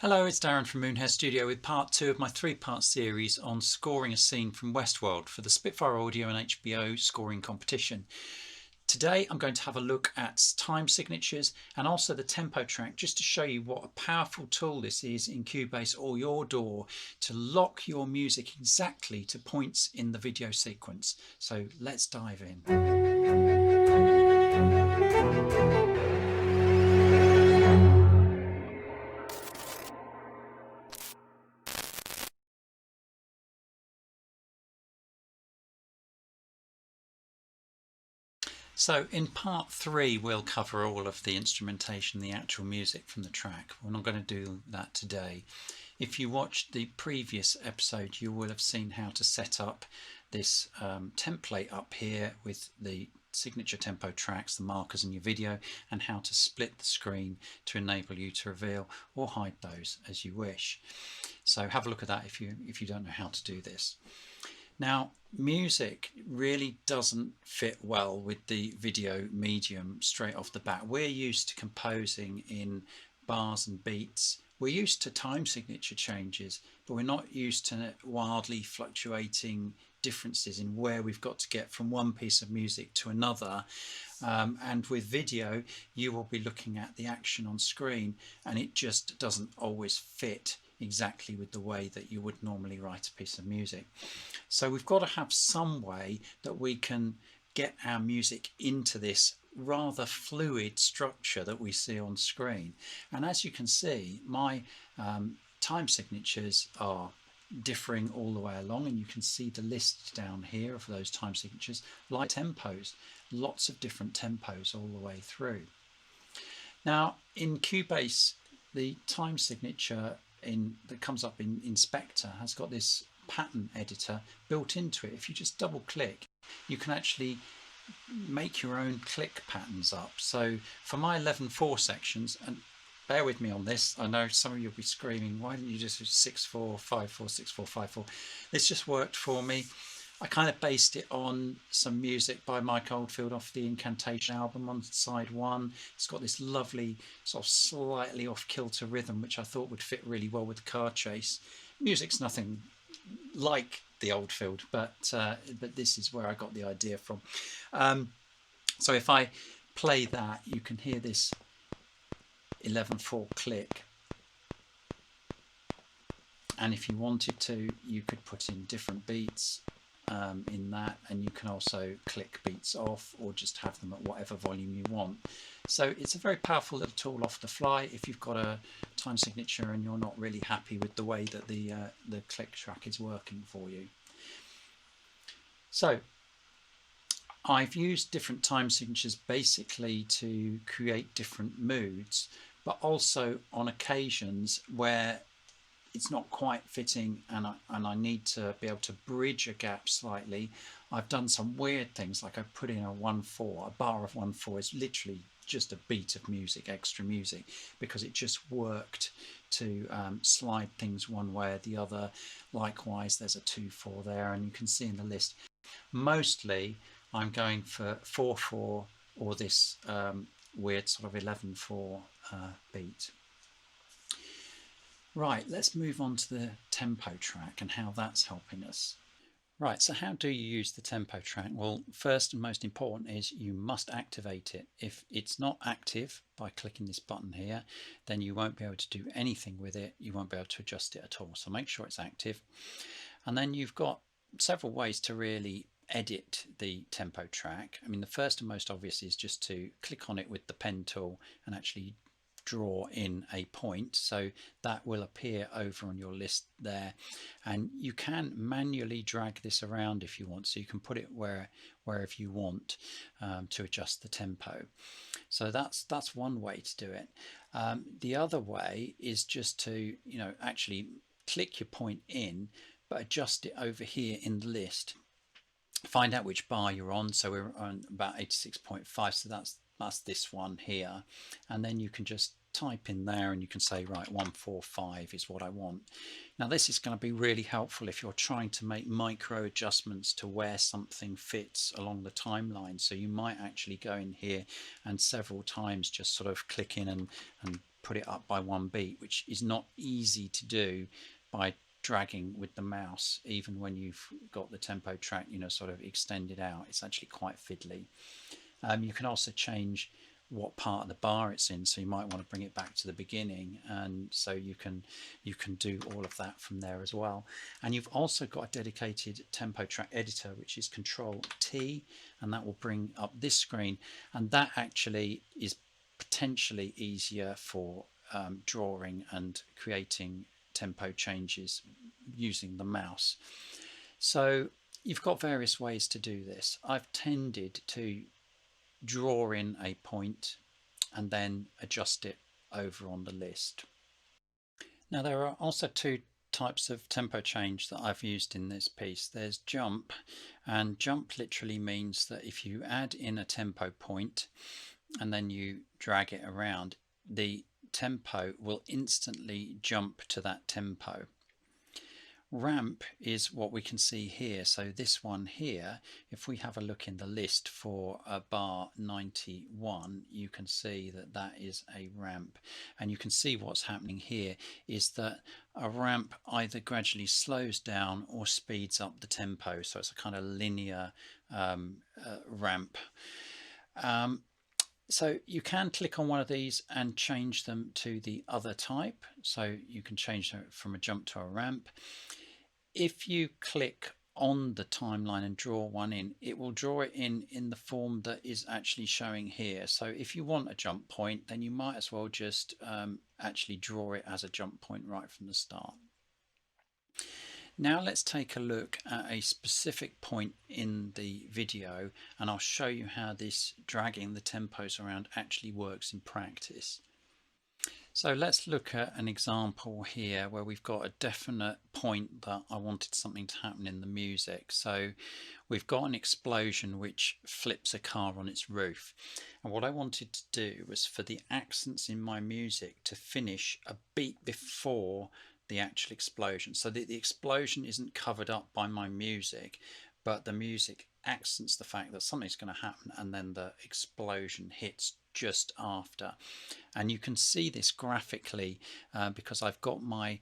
Hello, it's Darren from Moonhare Studio with part 2 of my 3-part series on scoring a scene from Westworld for the Spitfire Audio and HBO scoring competition. Today I'm going to have a look at time signatures and also the tempo track, just to show you what a powerful tool this is in Cubase or your DAW to lock your music exactly to points in the video sequence. So let's dive in. So in part 3 we'll cover all of the instrumentation, the actual music from the track. We're not going to do that today. If you watched the previous episode, you will have seen how to set up this template up here with the signature tempo tracks, the markers in your video, and how to split the screen to enable you to reveal or hide those as you wish. So have a look at that if you don't know how to do this. Now, music really doesn't fit well with the video medium straight off the bat. We're used to composing in bars and beats. We're used to time signature changes, but we're not used to wildly fluctuating differences in where we've got to get from one piece of music to another. And with video, you will be looking at the action on screen, and it just doesn't always fit exactly with the way that you would normally write a piece of music. So we've got to have some way that we can get our music into this rather fluid structure that we see on screen. And as you can see, my time signatures are differing all the way along, and you can see the list down here of those time signatures, like tempos, lots of different tempos all the way through. Now in Cubase, the time signature that comes up in Inspector has got this pattern editor built into it. If you just double click, you can actually make your own click patterns up. So for my 11/4 sections, and bear with me on this, I know some of you will be screaming, why didn't you just do 6/4, 5/4, 6/4, 5/4? This just worked for me. I kind of based it on some music by Mike Oldfield off the Incantation album on side 1. It's got this lovely sort of slightly off-kilter rhythm, which I thought would fit really well with the car chase. Music's nothing like the Oldfield, but this is where I got the idea from. So if I play that, you can hear this 11/4 click. And if you wanted to, you could put in different beats in that, and you can also click beats off or just have them at whatever volume you want. So it's a very powerful little tool off the fly if you've got a time signature and you're not really happy with the way that the click track is working for you. So I've used different time signatures basically to create different moods, but also on occasions where it's not quite fitting and I need to be able to bridge a gap slightly. I've done some weird things, like I put in a 1/4, a bar of 1/4 is literally just a beat of music, extra music, because it just worked to slide things one way or the other. Likewise, there's a 2/4 there, and you can see in the list, mostly I'm going for 4/4 or this weird sort of 11/4 beat. Right, let's move on to the tempo track and how that's helping us. Right, so how do you use the tempo track? Well, first and most important is you must activate it. If it's not active by clicking this button here, then you won't be able to do anything with it. You won't be able to adjust it at all. So make sure it's active. And then you've got several ways to really edit the tempo track. I mean, the first and most obvious is just to click on it with the pen tool and actually draw in a point, so that will appear over on your list there, and you can manually drag this around if you want, so you can put it wherever you want to adjust the tempo. So that's one way to do it. The other way is just to actually click your point in, but adjust it over here in the list. Find out which bar you're on, so we're on about 86.5, so that's this one here, and then you can just type in there and you can say, right, 145 is what I want. Now this is going to be really helpful if you're trying to make micro adjustments to where something fits along the timeline. So you might actually go in here and several times just sort of click in and put it up by 1 beat, which is not easy to do by dragging with the mouse. Even when you've got the tempo track, you know, sort of extended out, it's actually quite fiddly. You can also change what part of the bar it's in, so you might want to bring it back to the beginning, and so you can do all of that from there as well. And you've also got a dedicated tempo track editor, which is Control T, and that will bring up this screen, and that actually is potentially easier for drawing and creating tempo changes using the mouse. So you've got various ways to do this. I've tended to draw in a point and then adjust it over on the list. Now there are also two types of tempo change that I've used in this piece. There's jump, and jump literally means that if you add in a tempo point and then you drag it around, the tempo will instantly jump to that tempo. Ramp is what we can see here. So this one here, if we have a look in the list for bar 91, you can see that that is a ramp, and you can see what's happening here is that a ramp either gradually slows down or speeds up the tempo, so it's a kind of linear ramp. So you can click on one of these and change them to the other type, so you can change it from a jump to a ramp. If you click on the timeline and draw one in, it will draw it in the form that is actually showing here. So if you want a jump point, then you might as well just actually draw it as a jump point right from the start. Now let's take a look at a specific point in the video, and I'll show you how this dragging the tempos around actually works in practice. So let's look at an example here where we've got a definite point that I wanted something to happen in the music. So we've got an explosion which flips a car on its roof. And what I wanted to do was for the accents in my music to finish a beat before the actual explosion. So that the explosion isn't covered up by my music, but the music accents the fact that something's going to happen, and then the explosion hits just after. And you can see this graphically because I've got my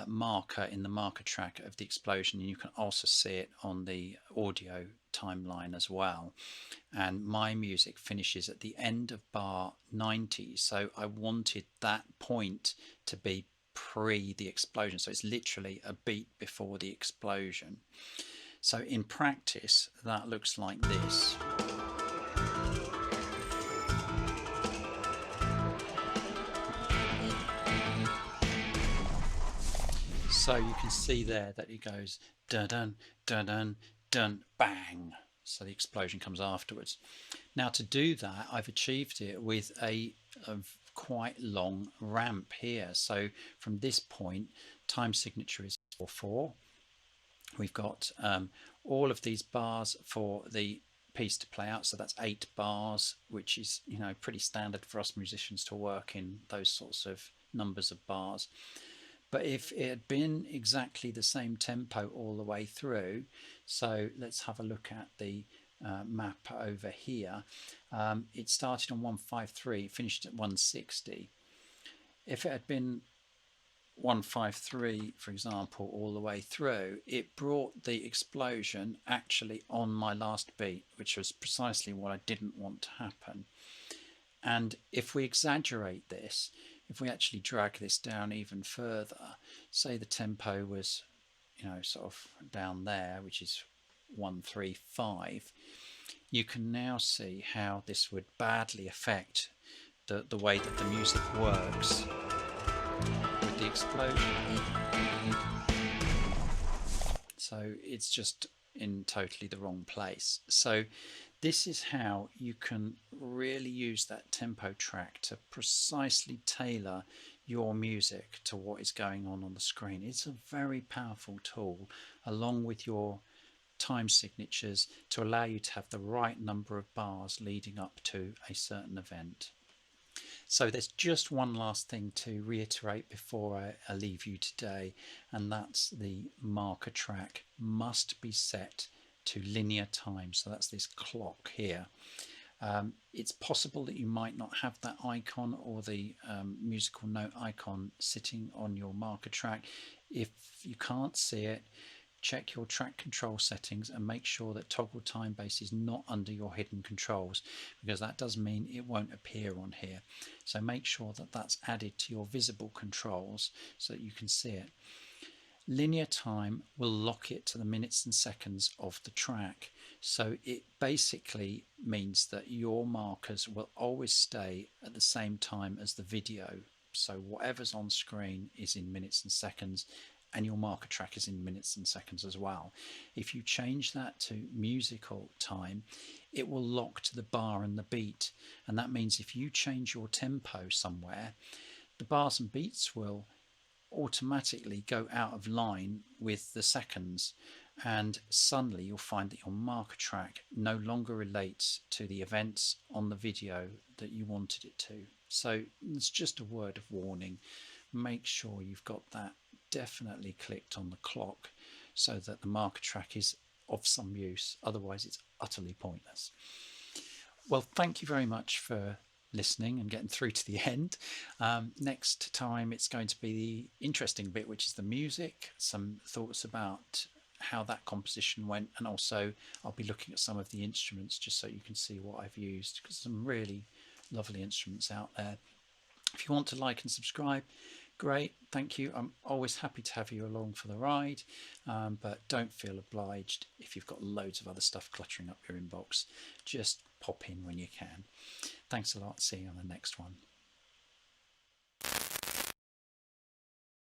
marker in the marker track of the explosion, and you can also see it on the audio timeline as well. And my music finishes at the end of bar 90, so I wanted that point to be pre the explosion, so it's literally a beat before the explosion. So in practice that looks like this. So you can see there that it goes dun dun dun dun dun bang, so the explosion comes afterwards. Now to do that I've achieved it with a quite long ramp here. So from this point time signature is 4/4. We've got all of these bars for the piece to play out, so that's 8 bars, which is, you know, pretty standard for us musicians to work in those sorts of numbers of bars. But if it had been exactly the same tempo all the way through, so let's have a look at the map over here. It started on 153, finished at 160. If it had been 153, for example, all the way through, it brought the explosion actually on my last beat, which was precisely what I didn't want to happen. And if we exaggerate this, if we actually drag this down even further, say the tempo was, you know, sort of down there, which is 135, you can now see how this would badly affect the way that the music works with the explosion. So it's just in totally the wrong place. So this is how you can really use that tempo track to precisely tailor your music to what is going on the screen. It's a very powerful tool, along with your time signatures, to allow you to have the right number of bars leading up to a certain event. So there's just one last thing to reiterate before I leave you today, and that's the marker track must be set to linear time. So that's this clock here. It's possible that you might not have that icon or the musical note icon sitting on your marker track. If you can't see it, check your track control settings and make sure that toggle time base is not under your hidden controls, because that does mean it won't appear on here. So make sure that that's added to your visible controls so that you can see it. Linear time will lock it to the minutes and seconds of the track. So it basically means that your markers will always stay at the same time as the video. So whatever's on screen is in minutes and seconds, and your marker track is in minutes and seconds as well. If you change that to musical time, it will lock to the bar and the beat. And that means if you change your tempo somewhere, the bars and beats will automatically go out of line with the seconds, and suddenly you'll find that your marker track no longer relates to the events on the video that you wanted it to. So it's just a word of warning. Make sure you've got that definitely clicked on the clock so that the marker track is of some use, otherwise it's utterly pointless. Well, thank you very much for listening and getting through to the end. Next time it's going to be the interesting bit, which is the music, some thoughts about how that composition went, and also I'll be looking at some of the instruments just so you can see what I've used, because some really lovely instruments out there. If you want to like and subscribe, great, thank you. I'm always happy to have you along for the ride, but don't feel obliged if you've got loads of other stuff cluttering up your inbox. Just pop in when you can. Thanks a lot. See you on the next one.